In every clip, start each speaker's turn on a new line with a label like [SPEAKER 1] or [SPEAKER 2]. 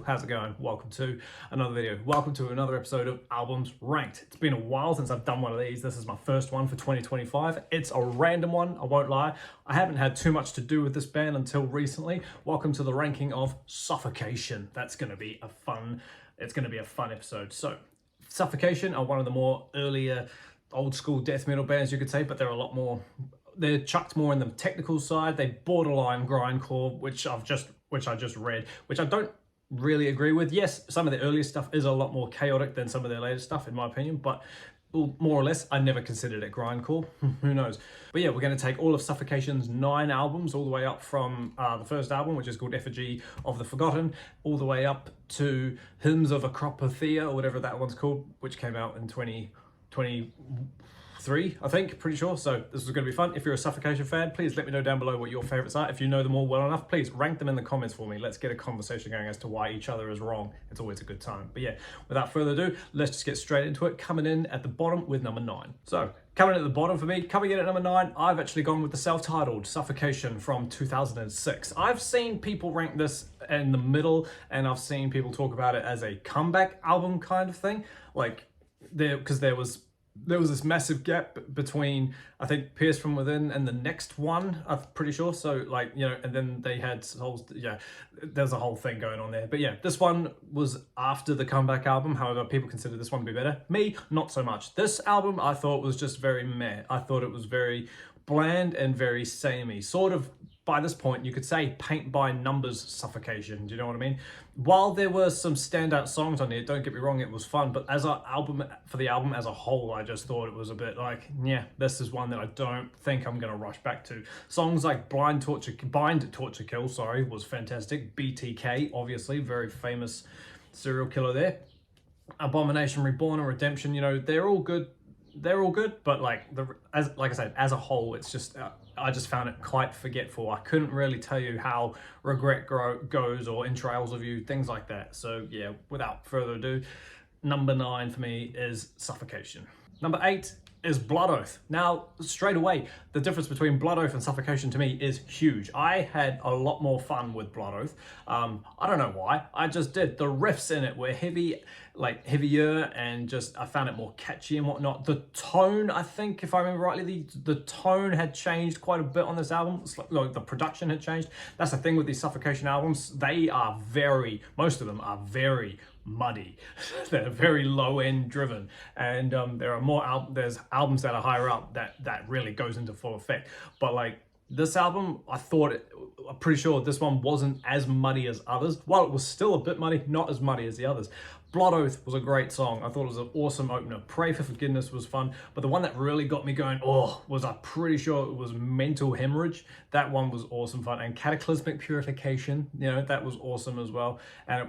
[SPEAKER 1] how's it going? Welcome to another video. Welcome to another episode of Albums Ranked. It's been a while since I've done one of these. This is my first one for 2025. It's a random one, I won't lie. I haven't had too much to do with this band until recently. Welcome to the ranking of Suffocation. It's gonna be a fun episode. So, Suffocation are one of the more earlier old school death metal bands, you could say, but they're chucked more in the technical side. They borderline grindcore, which I just read, which I don't really agree with. Yes, some of the earlier stuff is a lot more chaotic than some of their later stuff, in my opinion, but more or less, I never considered it grindcore. Who knows? But yeah, we're going to take all of Suffocation's 9 albums, all the way up from the first album, which is called Effigy of the Forgotten, all the way up to Hymns of Acropathia, or whatever that one's called, which came out in 2023, I think, pretty sure. So this is going to be fun. If you're a Suffocation fan, please let me know down below what your favorites are. If you know them all well enough, please rank them in the comments for me. Let's get a conversation going as to why each other is wrong. It's always a good time. But yeah, without further ado, let's just get straight into it. Coming in at the bottom with number 9. So coming at the bottom for me, coming in at number 9, I've actually gone with the self-titled Suffocation from 2006. I've seen people rank this in the middle, and I've seen people talk about it as a comeback album kind of thing. Like, because there was this massive gap between, I think, Pierce from Within and the next one, I'm pretty sure. So, like, you know, and then they had there's a whole thing going on there. But yeah, this one was after the comeback album. However, people consider this one to be better. Me, not so much. This album, I thought, was just very meh. I thought it was very bland and very samey. Sort of, by this point, you could say paint by numbers Suffocation. Do you know what I mean? While there were some standout songs on here, don't get me wrong, it was fun. But as an album, for the album as a whole, I just thought it was a bit like, yeah, this is one that I don't think I'm gonna rush back to. Songs like Bind, Torture, Kill, was fantastic. BTK, obviously, very famous serial killer there. Abomination Reborn and Redemption, you know, they're all good, but like I said, as a whole, it's just I just found it quite forgetful. I couldn't really tell you how Regret goes or In Trails of You, things like that. So yeah, without further ado, number 9 for me is Suffocation. Number 8 is Blood Oath. Now, straight away, the difference between Blood Oath and Suffocation to me is huge. I had a lot more fun with Blood Oath. I don't know why. I just did. The riffs in it were heavier, and just I found it more catchy and whatnot. The tone, I think, if I remember rightly, the tone had changed quite a bit on this album. It's like the production had changed. That's the thing with these Suffocation albums. Most of them are very muddy. They're very low end driven, and there's albums that are higher up that really goes into full effect. But like this album, I'm pretty sure this one wasn't as muddy as others. While it was still a bit muddy, not as muddy as the others. Blood Oath was a great song. I thought it was an awesome opener. Pray for Forgiveness was fun, but the one that really got me going, I'm pretty sure it was Mental Hemorrhage. That one was awesome fun. And Cataclysmic Purification, you know, that was awesome as well. And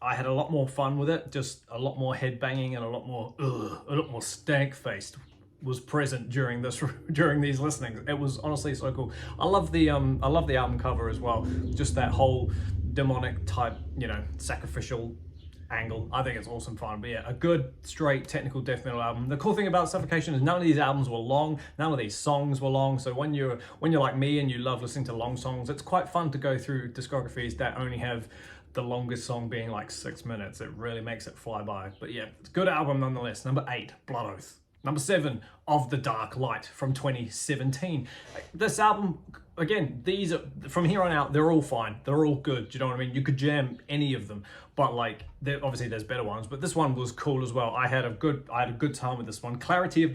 [SPEAKER 1] I had a lot more fun with it, just a lot more head banging and a lot more stank faced was present during these listenings. It was honestly so cool. I love the album cover as well. Just that whole demonic type, you know, sacrificial angle. I think it's awesome fun. But yeah, a good straight technical death metal album. The cool thing about Suffocation is none of these albums were long, none of these songs were long. So when you're like me and you love listening to long songs, it's quite fun to go through discographies that only have the longest song being like 6 minutes. It really makes it fly by. But yeah, it's a good album nonetheless. Number 8, Blood Oath. Number 7, Of the Dark Light from 2017. This album, again, these are, from here on out, they're all fine. They're all good. Do you know what I mean? You could jam any of them, but like, obviously there's better ones, but this one was cool as well. I had a good time with this one. Clarity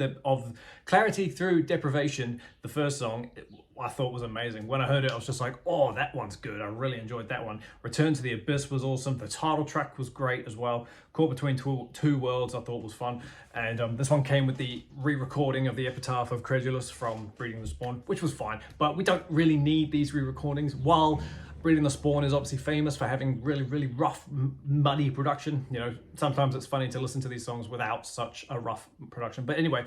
[SPEAKER 1] Through Deprivation, the first song, I thought was amazing. When I heard it, I was just like, oh, that one's good. I really enjoyed that one. Return to the Abyss was awesome. The title track was great as well. Caught Between Two Worlds, I thought was fun. And this one came with the re-recording of the Epitaph of Credulous from Breeding the Spawn, which was fine. But we don't really need these re-recordings. While Breeding the Spawn is obviously famous for having really, really rough, muddy production, you know, sometimes it's funny to listen to these songs without such a rough production. But anyway,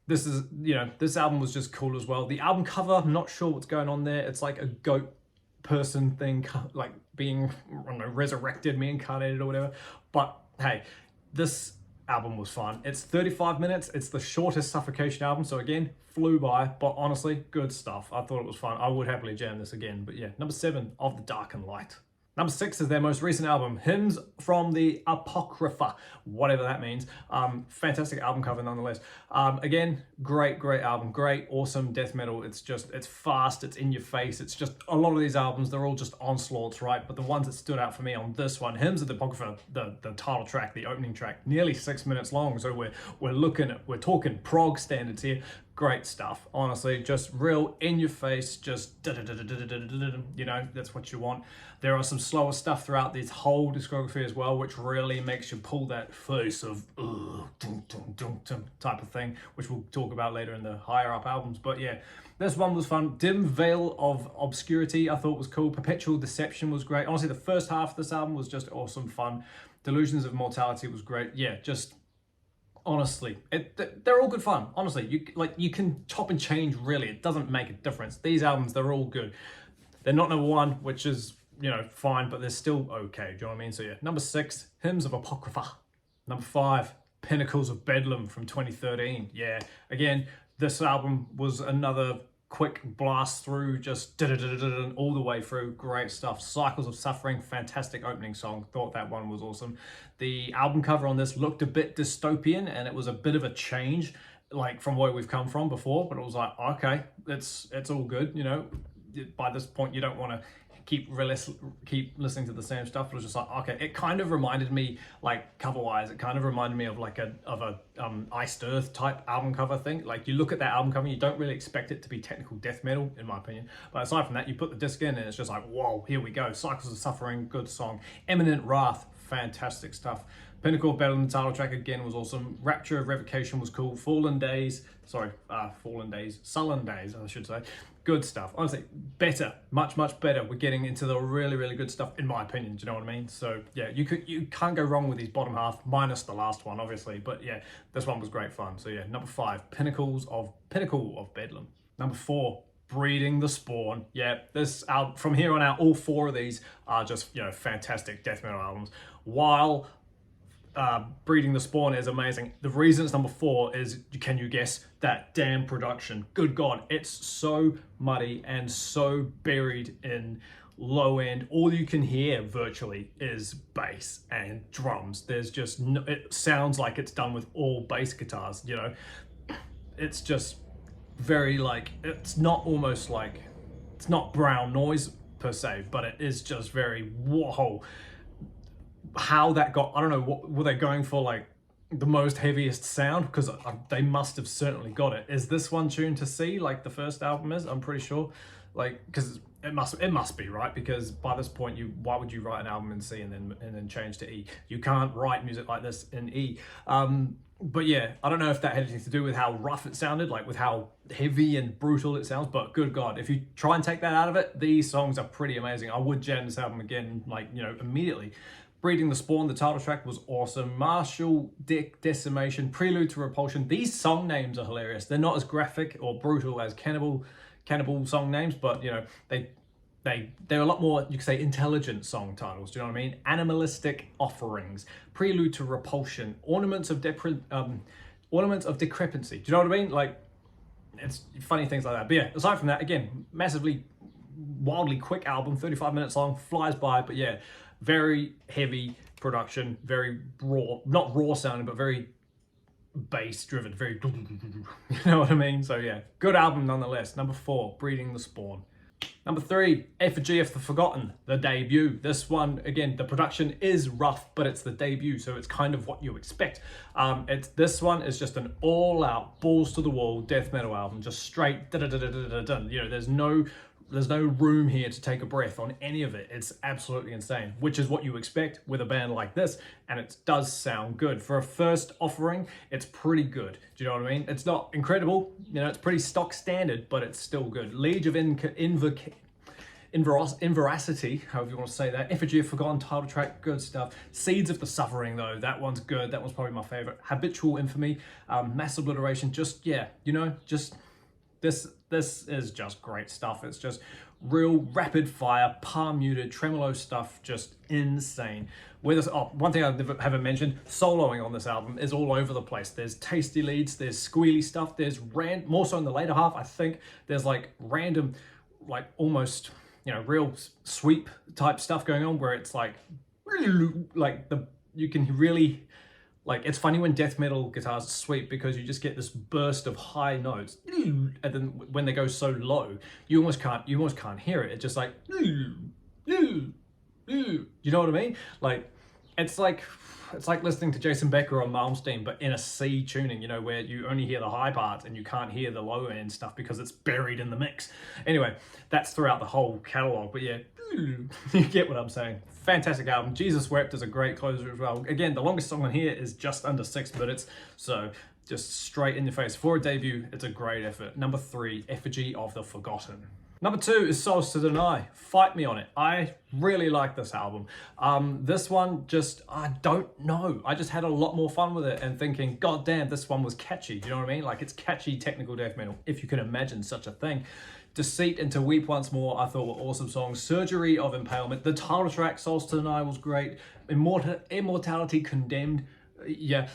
[SPEAKER 1] this album was just cool as well. The album cover, I'm not sure what's going on there. It's like a goat person thing, like being, I don't know, resurrected, reincarnated or whatever. But hey, this album was fun. It's 35 minutes. It's the shortest Suffocation album. So again, flew by, but honestly, good stuff. I thought it was fun. I would happily jam this again. But yeah, number 7, Of the Dark and Light. Number 6 is their most recent album, Hymns from the Apocrypha, whatever that means. Fantastic album cover nonetheless. Again, great album, great, awesome death metal. It's fast, it's in your face. It's just, a lot of these albums, they're all just onslaughts, right? But the ones that stood out for me on this one, Hymns of the Apocrypha, the title track, the opening track, nearly 6 minutes long. So we're talking prog standards here. Great stuff, honestly, just real in your face, just you know, that's what you want. There are some slower stuff throughout this whole discography as well, which really makes you pull that face of type of thing, which we'll talk about later in the higher up albums. But yeah, this one was fun. Dim Veil of Obscurity I thought was cool. Perpetual Deception was great. Honestly, the first half of this album was just awesome fun. Delusions of Mortality was great. Yeah, just honestly, they're all good fun. Honestly, you can chop and change, really. It doesn't make a difference. These albums, they're all good. They're not number 1, which is, you know, fine, but they're still okay. Do you know what I mean? So yeah, number 6, Hymns of Apocrypha. Number 5, Pinnacles of Bedlam from 2013. Yeah, again, this album was another quick blast through, just all the way through. Great stuff. Cycles of Suffering, fantastic opening song. Thought that one was awesome. The album cover on this looked a bit dystopian, and it was a bit of a change, like from where we've come from before. But it was like, okay, it's all good. You know, by this point, you don't want to keep listening to the same stuff. But it was just like, okay, it kind of reminded me, like cover-wise, it kind of reminded me of like a Iced Earth type album cover thing. Like you look at that album cover, you don't really expect it to be technical death metal, in my opinion. But aside from that, you put the disc in and it's just like, whoa, here we go. Cycles of Suffering, good song. Imminent Wrath, fantastic stuff. Pinnacle of Bedlam, the title track again was awesome. Rapture of Revocation was cool. Sullen Days, I should say. Good stuff. Honestly, better, much better. We're getting into the really good stuff, in my opinion. Do you know what I mean? So yeah, you can't go wrong with these bottom half, minus the last one, obviously. But yeah, this one was great fun. So yeah, number 5, Pinnacle of Bedlam. Number 4, Breeding the Spawn. Yeah, this album, from here on out, all 4 of these are just, you know, fantastic death metal albums. While Breeding the Spawn is amazing, the reason it's number 4 is, can you guess, that damn production. Good God, it's so muddy and so buried in low end. All you can hear virtually is bass and drums. There's just no, it sounds like it's done with all bass guitars, you know. It's just very like, it's not brown noise per se, but it is just very, whoa. How that got, I don't know, what were they going for, like the most heaviest sound? Because they must have certainly got it. Is this one tuned to C like the first album is? I'm pretty sure, like, because it must be, right? Because by this point, why would you write an album in C and then change to E? You can't write music like this in E. But yeah, I don't know if that had anything to do with how rough it sounded, like with how heavy and brutal it sounds, but good God, if you try and take that out of it, these songs are pretty amazing. I would jam this album again, like, you know, immediately. Breeding the Spawn, the title track was awesome. Martial Decimation, Prelude to Repulsion. These song names are hilarious. They're not as graphic or brutal as cannibal song names, but you know, they're a lot more, you could say, intelligent song titles. Do you know what I mean? Animalistic Offerings, Prelude to Repulsion, Ornaments of Decrepancy. Do you know what I mean? Like, it's funny things like that. But yeah, aside from that, again, massively, wildly quick album, 35 minutes long, flies by. But yeah, very heavy production, very raw, not raw sounding, but very bass driven, very, you know what I mean? So yeah, good album nonetheless. Number 4, Breeding the Spawn. Number 3, Effigy of the Forgotten, the debut. This one, again, the production is rough, but it's the debut, so it's kind of what you expect. This one is just an all-out, balls to the wall death metal album, just straight You know, there's no room here to take a breath on any of it. It's absolutely insane, which is what you expect with a band like this, and it does sound good. For a first offering, it's pretty good. Do you know what I mean? It's not incredible, you know, it's pretty stock standard, but it's still good. Liege of Inveracity, however you want to say that. Effigy of Forgotten, title track, good stuff. Seeds of the Suffering, though, that one's good. That one's probably my favorite. Habitual Infamy, Mass Obliteration, just, yeah, you know, just... This is just great stuff. It's just real rapid fire, palm muted, tremolo stuff, just insane. One thing I haven't mentioned, soloing on this album is all over the place. There's tasty leads, there's squealy stuff, there's more so in the later half, I think. There's like random, like almost you know, real sweep type stuff going on where it's like you can really, like, it's funny when death metal guitars sweep because you just get this burst of high notes, and then when they go so low, you almost can't hear it. It's just like, you know what I mean? Like, it's like listening to Jason Becker on Malmsteen, but in a C tuning, you know, where you only hear the high parts and you can't hear the low end stuff because it's buried in the mix. Anyway, that's throughout the whole catalog, but yeah, you get what I'm saying. Fantastic album. Jesus Wept is a great closer as well. Again, the longest song on here is just under 6 minutes, so just straight in your face. For a debut, it's a great effort. Number 3, Effigy of the Forgotten. Number 2 is Souls to Deny. Fight me on it. I really like this album. This one just, I don't know. I just had a lot more fun with it and thinking, God damn, this one was catchy. Do you know what I mean? Like, it's catchy technical death metal, if you can imagine such a thing. Deceit and To Weep Once More, I thought were awesome songs. Surgery of Impalement. The title track, Souls to Deny, was great. Immortality Condemned. Yeah,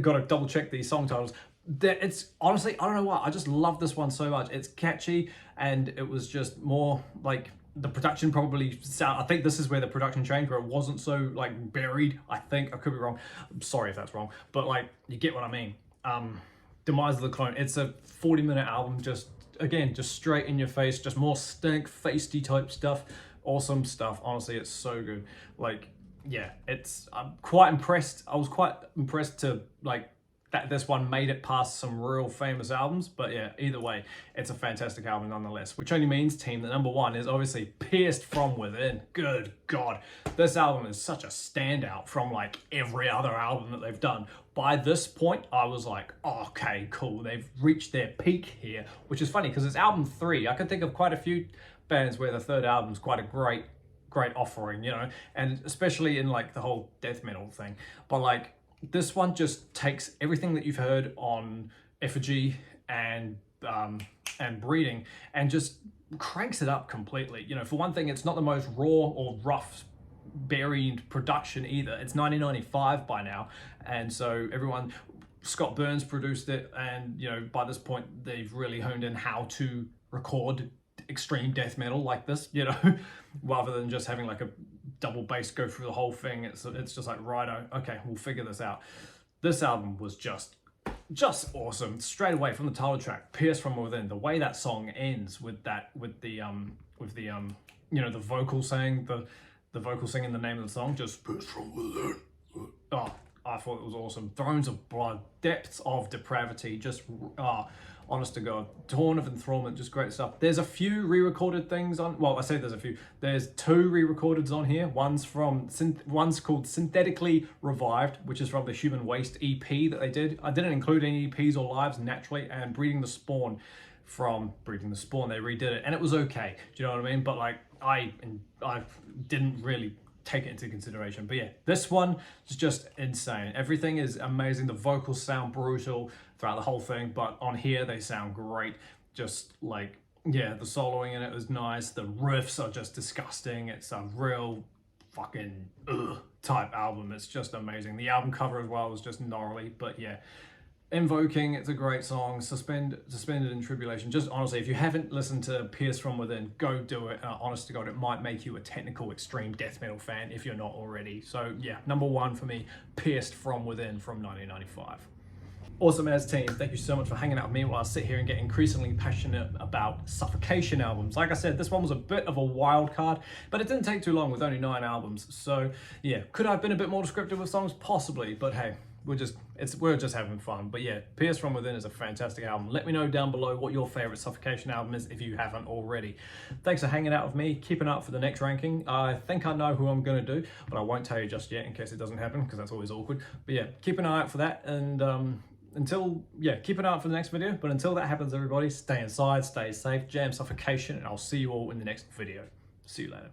[SPEAKER 1] gotta double check these song titles. It's honestly, I don't know why, I just love this one so much. It's catchy, and it was just more like the production probably sound. I think this is where the production changed, where it wasn't so like buried. I think I could be wrong. I'm sorry if that's wrong, but like, you get what I mean. Demise of the Clone. It's a 40-minute album, just again, just straight in your face, just more stank feisty type stuff. Awesome stuff. Honestly, it's so good. Like, yeah, I'm quite impressed. I was quite impressed to like that this one made it past some real famous albums, but yeah, either way, it's a fantastic album nonetheless, which only means, team, that number 1 is obviously Pierced from Within. Good God, this album is such a standout from like every other album that they've done. By this point, I was like, oh, okay, cool, they've reached their peak here, which is funny because it's album 3. I could think of quite a few bands where the third album is quite a great offering, you know, and especially in like the whole death metal thing, but like, this one just takes everything that you've heard on Effigy and Breeding and just cranks it up completely. You know, for one thing, it's not the most raw or rough buried production either. It's 1995 by now, and so Scott Burns produced it, and you know, by this point they've really honed in how to record extreme death metal like this, you know, rather than just having like a double bass go through the whole thing. It's just like, righto, okay, we'll figure this out. This album was just awesome. Straight away from the title track, Pierce from Within, the way that song ends with the you know, the vocal saying the vocal singing the name of the song, just Pierce from Within. Oh, I thought it was awesome. Thrones of Blood, Depths of Depravity, just honest to God, Torn of Enthrallment, just great stuff. There's a few re-recorded things on, well, I say there's a few. There's 2 re-recordeds on here. One's called Synthetically Revived, which is from the Human Waste EP that they did. I didn't include any EPs or lives naturally, and Breeding the Spawn, from Breeding the Spawn, they redid it, and it was okay. Do you know what I mean? But like, I didn't really take it into consideration. But yeah, this one is just insane. Everything is amazing. The vocals sound brutal throughout the whole thing, but on here they sound great. Just like, yeah, the soloing in it was nice. The riffs are just disgusting. It's a real fucking type album. It's just amazing. The album cover as well was just gnarly, but yeah. Invoking, it's a great song. Suspended in Tribulation. Just honestly, if you haven't listened to Pierce from Within, go do it. Honest to God, it might make you a technical extreme death metal fan if you're not already. So yeah, number 1 for me, Pierced from Within from 1995. Awesome as team, thank you so much for hanging out with me while I sit here and get increasingly passionate about Suffocation albums. Like I said, this one was a bit of a wild card, but it didn't take too long with only 9 albums. So yeah, could I have been a bit more descriptive with songs? Possibly, but hey, we're just having fun. But yeah, Pierce from Within is a fantastic album. Let me know down below what your favorite Suffocation album is if you haven't already. Thanks for hanging out with me. Keep an eye out for the next ranking. I think I know who I'm gonna do, but I won't tell you just yet in case it doesn't happen, because that's always awkward. But yeah, keep an eye out for that, and keep an eye out for the next video. But until that happens, everybody, stay inside, stay safe, jam Suffocation, and I'll see you all in the next video. See you later.